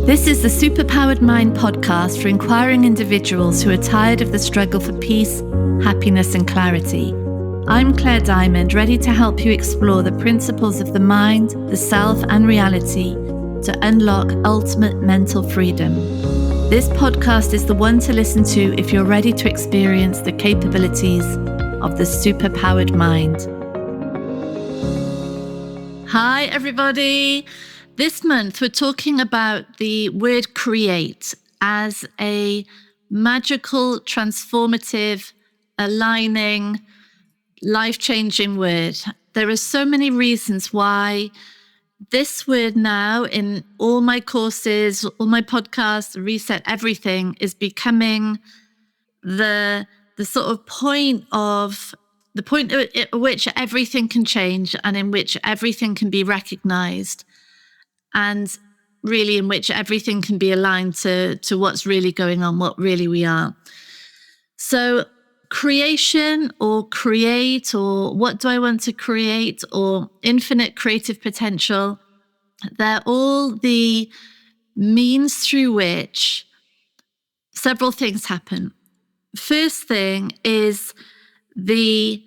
This is the Superpowered Mind podcast for inquiring individuals who are tired of the struggle for peace, happiness, and clarity. I'm Claire Diamond, ready to help you explore the principles of the mind, the self, and reality to unlock ultimate mental freedom. This podcast is the one to listen to if you're ready to experience the capabilities of the superpowered mind. Hi, everybody. This month, we're talking about the word create as a magical, transformative, aligning, life-changing word. There are so many reasons why this word now in all my courses, all my podcasts, Reset Everything is becoming the sort of point at which everything can change and in which everything can be recognized. And really in which everything can be aligned to what's really going on, what really we are. So creation or create, or what do I want to create, or infinite creative potential, they're all the means through which several things happen. First thing is the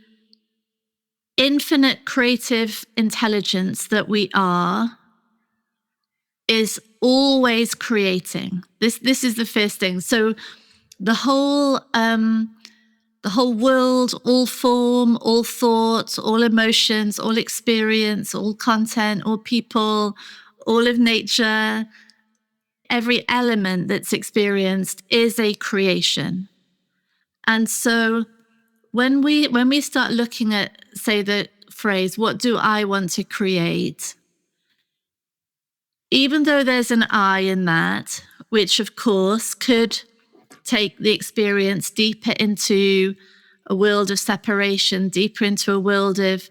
infinite creative intelligence that we are is always creating. This is the first thing. So the whole world, all form, all thoughts, all emotions, all experience, all content, all people, all of nature, every element that's experienced is a creation. And so when we start looking at, say, the phrase, what do I want to create? Even though there's an I in that, which of course could take the experience deeper into a world of separation, deeper into a world of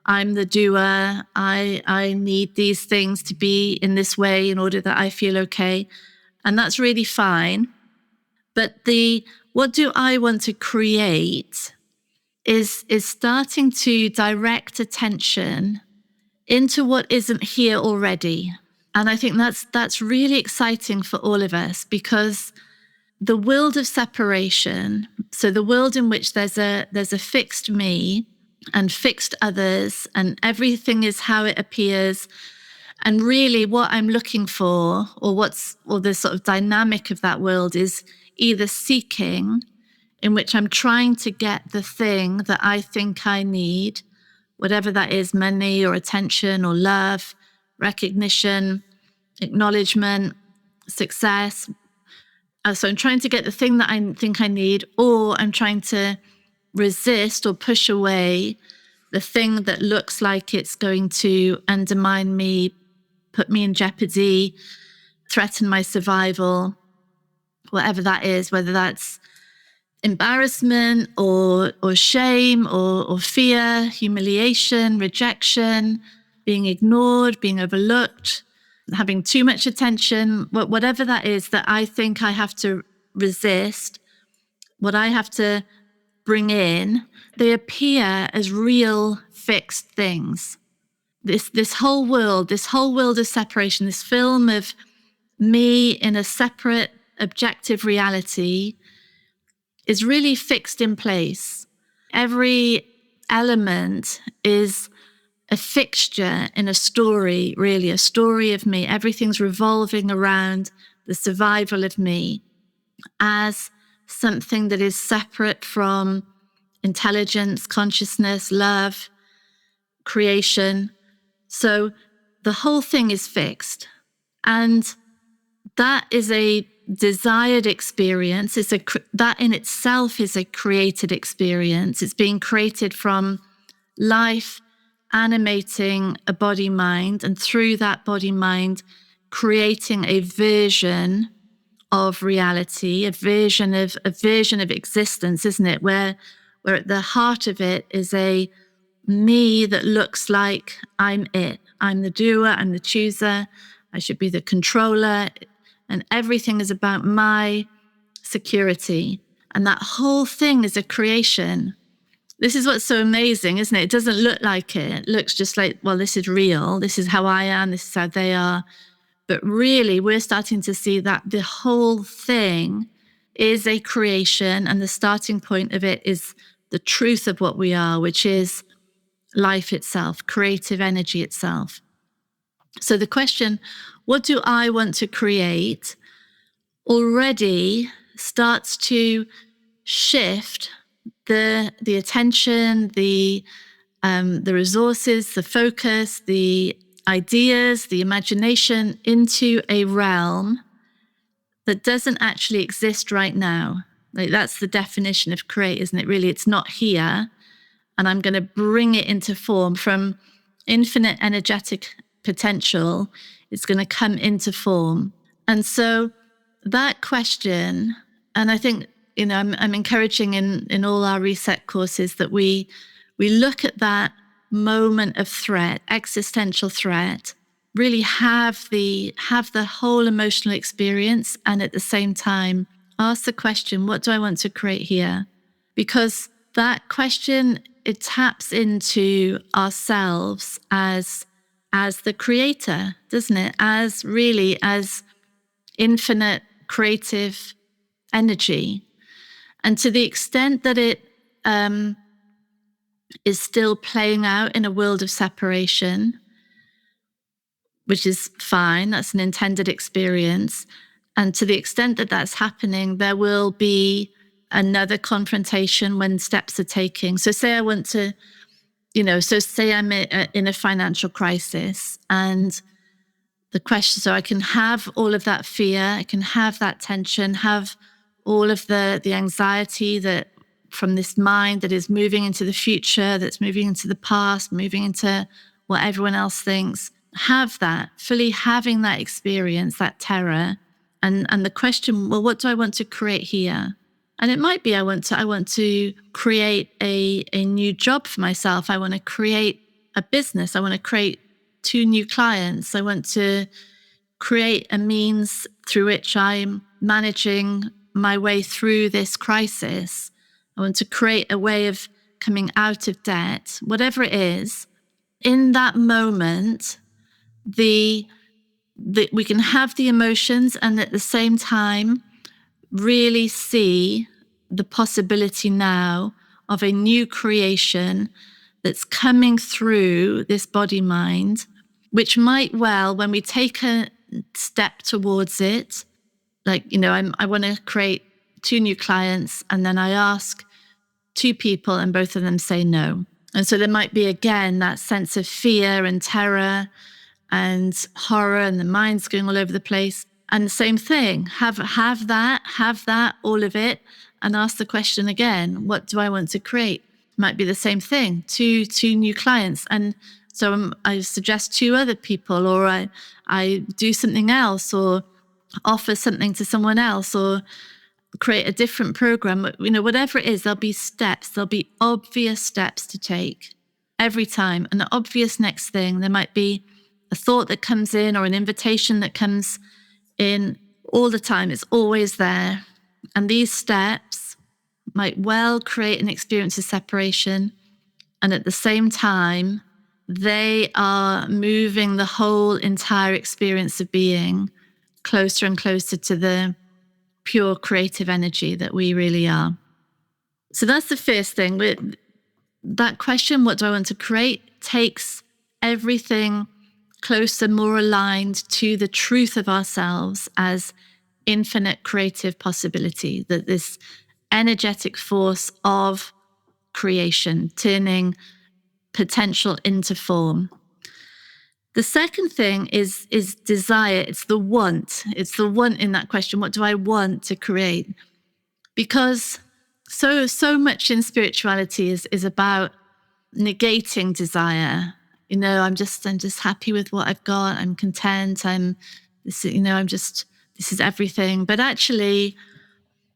I'm the doer, I need these things to be in this way in order that I feel okay. And that's really fine. But the what do I want to create is starting to direct attention into what isn't here already. And I think that's really exciting for all of us, because the world of separation, so the world in which there's a fixed me and fixed others, and everything is how it appears, and really what I'm looking for, or the sort of dynamic of that world is either seeking, in which I'm trying to get the thing that I think I need, whatever that is, money or attention or love, recognition, acknowledgement, success. So I'm trying to get the thing that I think I need, or I'm trying to resist or push away the thing that looks like it's going to undermine me, put me in jeopardy, threaten my survival, whatever that is, whether that's embarrassment or shame or fear, humiliation, rejection, being ignored, being overlooked, having too much attention, whatever that is that I think I have to resist, what I have to bring in, they appear as real fixed things. This whole world of separation, this film of me in a separate objective reality is really fixed in place. Every element is a fixture in a story, really, a story of me. Everything's revolving around the survival of me as something that is separate from intelligence, consciousness, love, creation. So the whole thing is fixed. And that is a desired experience. That in itself is a created experience. It's being created from life animating a body-mind, and through that body-mind, creating a version of reality, a version of existence, isn't it? Where at the heart of it is a me that looks like I'm it. I'm the doer, I'm the chooser, I should be the controller, and everything is about my security. And that whole thing is a creation. This is what's so amazing, isn't it? It doesn't look like it. It looks just like, well, this is real. This is how I am. This is how they are. But really, we're starting to see that the whole thing is a creation, and the starting point of it is the truth of what we are, which is life itself, creative energy itself. So the question, what do I want to create, already starts to shift the attention, the resources, the focus, the ideas, the imagination into a realm that doesn't actually exist right now. Like, that's the definition of create, isn't it? Really, it's not here. And I'm going to bring it into form from infinite energetic potential. It's going to come into form. And so that question, and I think, I'm encouraging in all our reset courses that we look at that moment of threat, existential threat, really have the whole emotional experience, and at the same time ask the question, what do I want to create here? Because that question, it taps into ourselves as the creator, doesn't it? As infinite creative energy. And to the extent that it is still playing out in a world of separation, which is fine, that's an intended experience. And to the extent that that's happening, there will be another confrontation when steps are taking. So say I want to, say I'm in a financial crisis, and the question, so I can have all of that fear, I can have that tension, have all of the anxiety that from this mind that is moving into the future, that's moving into the past, moving into what everyone else thinks, have that, fully having that experience, that terror. And the question, well, what do I want to create here? And it might be I want to create a new job for myself. I want to create a business. I want to create 2 new clients. I want to create a means through which I'm managing my way through this crisis. I want to create a way of coming out of debt, whatever it is. In that moment, we can have the emotions, and at the same time really see the possibility now of a new creation that's coming through this body mind, which might well, when we take a step towards it, like, I want to create 2 new clients, and then I ask 2 people and both of them say no. And so there might be, again, that sense of fear and terror and horror, and the mind's going all over the place. And the same thing, have that, all of it, and ask the question again, what do I want to create? Might be the same thing, two new clients. And so I suggest 2 other people, or I do something else, or offer something to someone else, or create a different program. Whatever it is, there'll be steps, there'll be obvious steps to take every time. And the obvious next thing, there might be a thought that comes in or an invitation that comes in all the time. It's always there. And these steps might well create an experience of separation. And at the same time, they are moving the whole entire experience of being closer and closer to the pure creative energy that we really are. So that's the first thing. That question, what do I want to create, takes everything closer, more aligned to the truth of ourselves as infinite creative possibility, that this energetic force of creation, turning potential into form. The second thing is desire. It's the want. It's the want in that question. What do I want to create? Because so much in spirituality is about negating desire. I'm just happy with what I've got. I'm content. this is everything. But actually,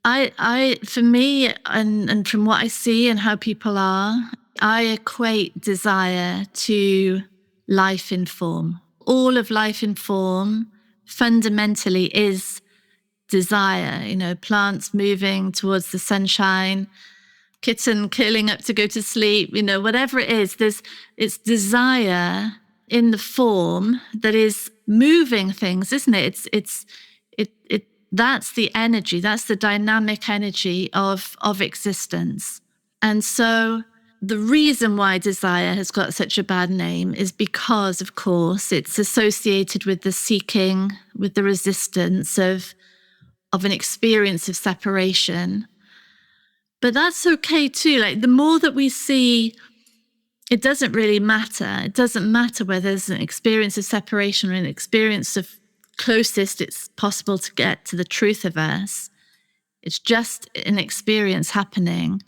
I for me, and from what I see and how people are, I equate desire to life in form. All of life in form fundamentally is desire. Plants moving towards the sunshine, kitten curling up to go to sleep, whatever it is, it's desire in the form that is moving things, isn't it? That's the energy, that's the dynamic energy of existence. And so the reason why desire has got such a bad name is because, of course, it's associated with the seeking, with the resistance of an experience of separation. But that's okay too. Like, the more that we see, it doesn't really matter. It doesn't matter whether there's an experience of separation or an experience of closest it's possible to get to the truth of us. It's just an experience happening.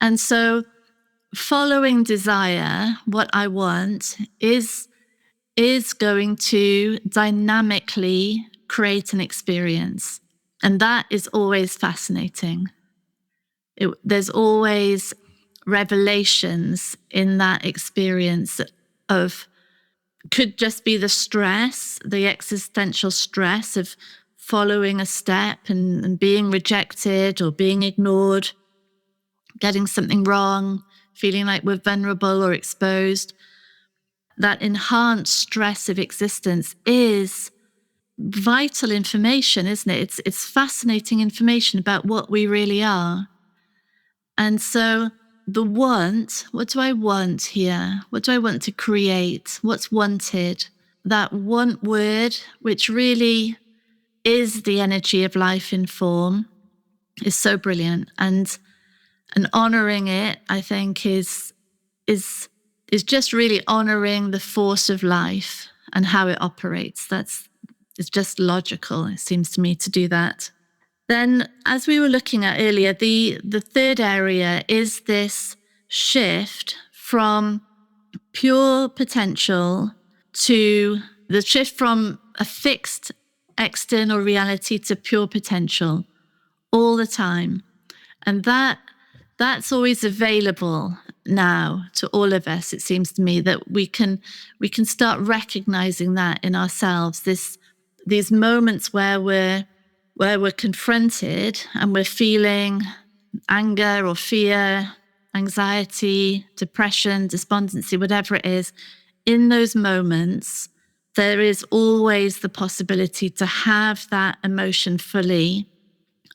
And so following desire, what I want, is going to dynamically create an experience. And that is always fascinating. There's always revelations in that experience of, could just be the stress, the existential stress of following a step and being rejected or being ignored, getting something wrong, feeling like we're vulnerable or exposed. That enhanced stress of existence is vital information, isn't it? It's fascinating information about what we really are. And so the want, what do I want here? What do I want to create? What's wanted? That want word, which really is the energy of life in form, is so brilliant. And honoring it, I think, is just really honoring the force of life and how it operates. It's just logical, it seems to me, to do that. Then, as we were looking at earlier, the third area is this shift from pure potential to the shift from a fixed external reality to pure potential all the time. And that's always available now to all of us. It seems to me that we can start recognizing that in ourselves. These moments where we're confronted and we're feeling anger or fear, anxiety, depression, despondency, whatever it is, in those moments, there is always the possibility to have that emotion fully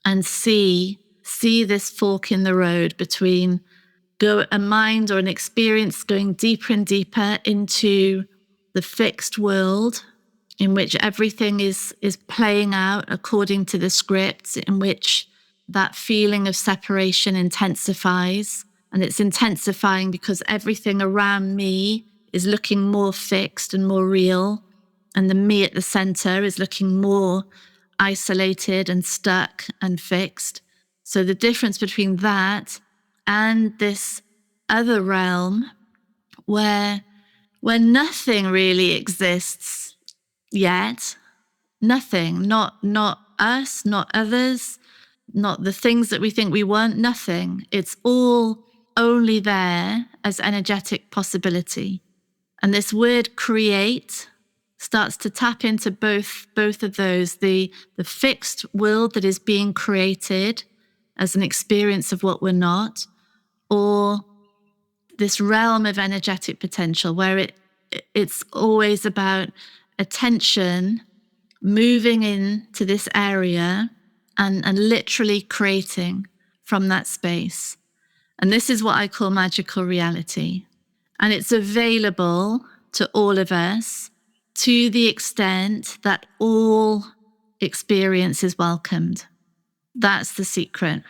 and see this fork in the road between a mind or an experience going deeper and deeper into the fixed world in which everything is playing out according to the script, in which that feeling of separation intensifies. And it's intensifying because everything around me is looking more fixed and more real. And the me at the center is looking more isolated and stuck and fixed. So the difference between that and this other realm where nothing really exists yet, nothing, not us, not others, not the things that we think we want, nothing. It's all only there as energetic possibility. And this word create starts to tap into both of those, the fixed world that is being created as an experience of what we're not, or this realm of energetic potential where it's always about attention moving into this area and literally creating from that space. And this is what I call magical reality. And it's available to all of us to the extent that all experience is welcomed. That's the secret.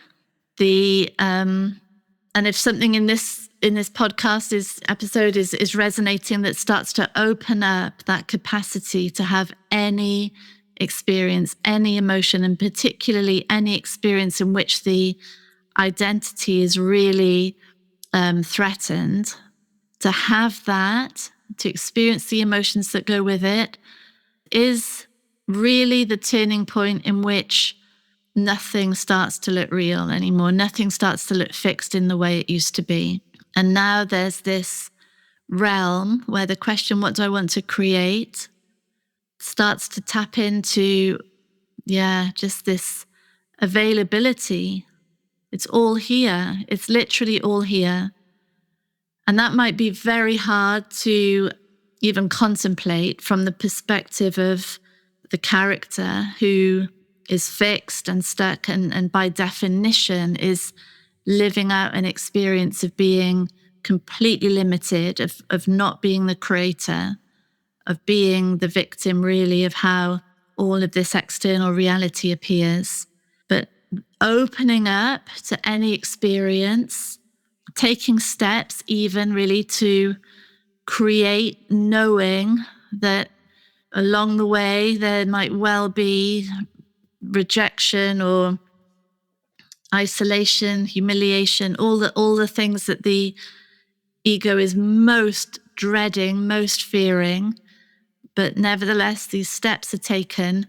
And if something in this podcast episode is resonating, that starts to open up that capacity to have any experience, any emotion, and particularly any experience in which the identity is really threatened, to have that, to experience the emotions that go with it, is really the turning point in which nothing starts to look real anymore. Nothing starts to look fixed in the way it used to be. And now there's this realm where the question, what do I want to create, starts to tap into, just this availability. It's all here. It's literally all here. And that might be very hard to even contemplate from the perspective of the character who is fixed and stuck and by definition is living out an experience of being completely limited, of not being the creator, of being the victim really of how all of this external reality appears. But opening up to any experience, taking steps even really to create, knowing that along the way there might well be rejection or isolation, humiliation, all the things that the ego is most dreading, most fearing. But nevertheless, these steps are taken,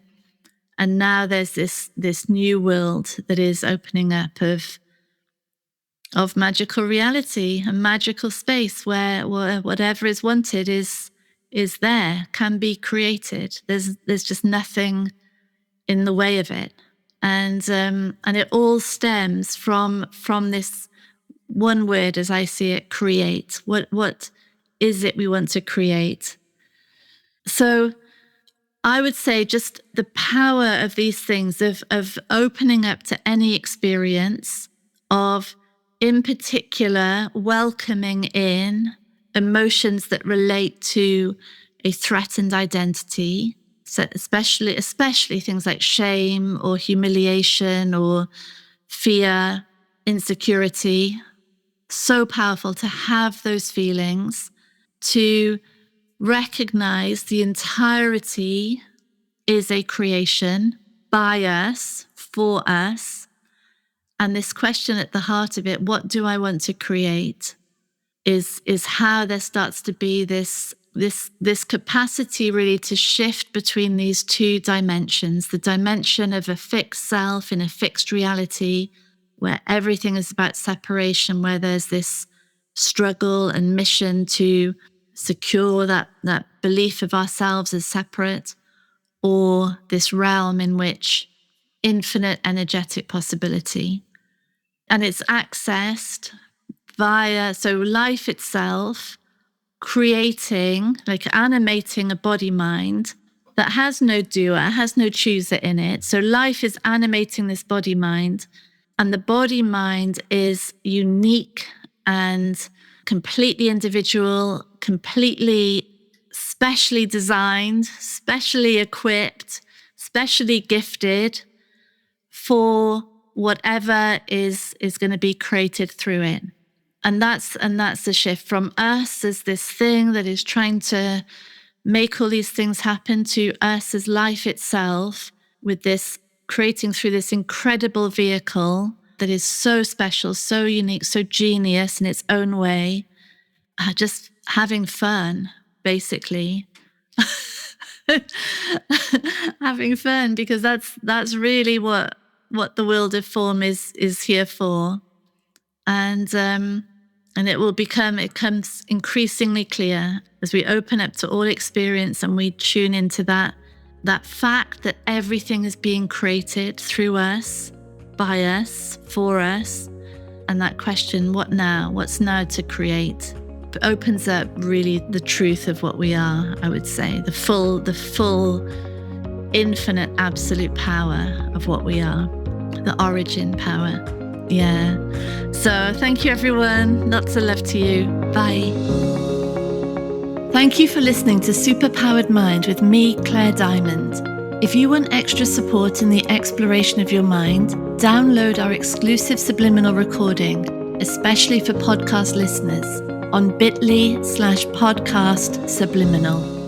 and now there's this new world that is opening up of magical reality, a magical space where whatever is wanted is there, can be created. There's just nothing in the way of it, and it all stems from this one word, as I see it: create. What is it we want to create? So I would say just the power of these things, of opening up to any experience, of in particular welcoming in emotions that relate to a threatened identity, so especially things like shame or humiliation or fear, insecurity. So powerful to have those feelings, to recognize the entirety is a creation by us, for us. And this question at the heart of it, what do I want to create, is how there starts to be this capacity really to shift between these two dimensions, the dimension of a fixed self in a fixed reality, where everything is about separation, where there's this struggle and mission to secure that belief of ourselves as separate, or this realm in which infinite energetic possibility. And it's accessed via, so life itself, creating, like animating a body-mind that has no doer, has no chooser in it. So life is animating this body-mind, and the body-mind is unique and completely individual, completely specially designed, specially equipped, specially gifted for whatever is going to be created through it. And that's the shift from us as this thing that is trying to make all these things happen, to us as life itself, with this creating through this incredible vehicle that is so special, so unique, so genius in its own way. Just having fun, basically. Having fun, because that's really what the world of form is here for. And it comes increasingly clear as we open up to all experience and we tune into that fact that everything is being created through us, by us, for us. And that question, what now? What's now to create? It opens up really the truth of what we are, I would say, the full infinite absolute power of what we are, the origin power. Yeah. So thank you, everyone. Lots of love to you. Bye. Thank you for listening to Superpowered Mind with me, Claire Diamond. If you want extra support in the exploration of your mind, download our exclusive subliminal recording, especially for podcast listeners, on bit.ly/podcast subliminal.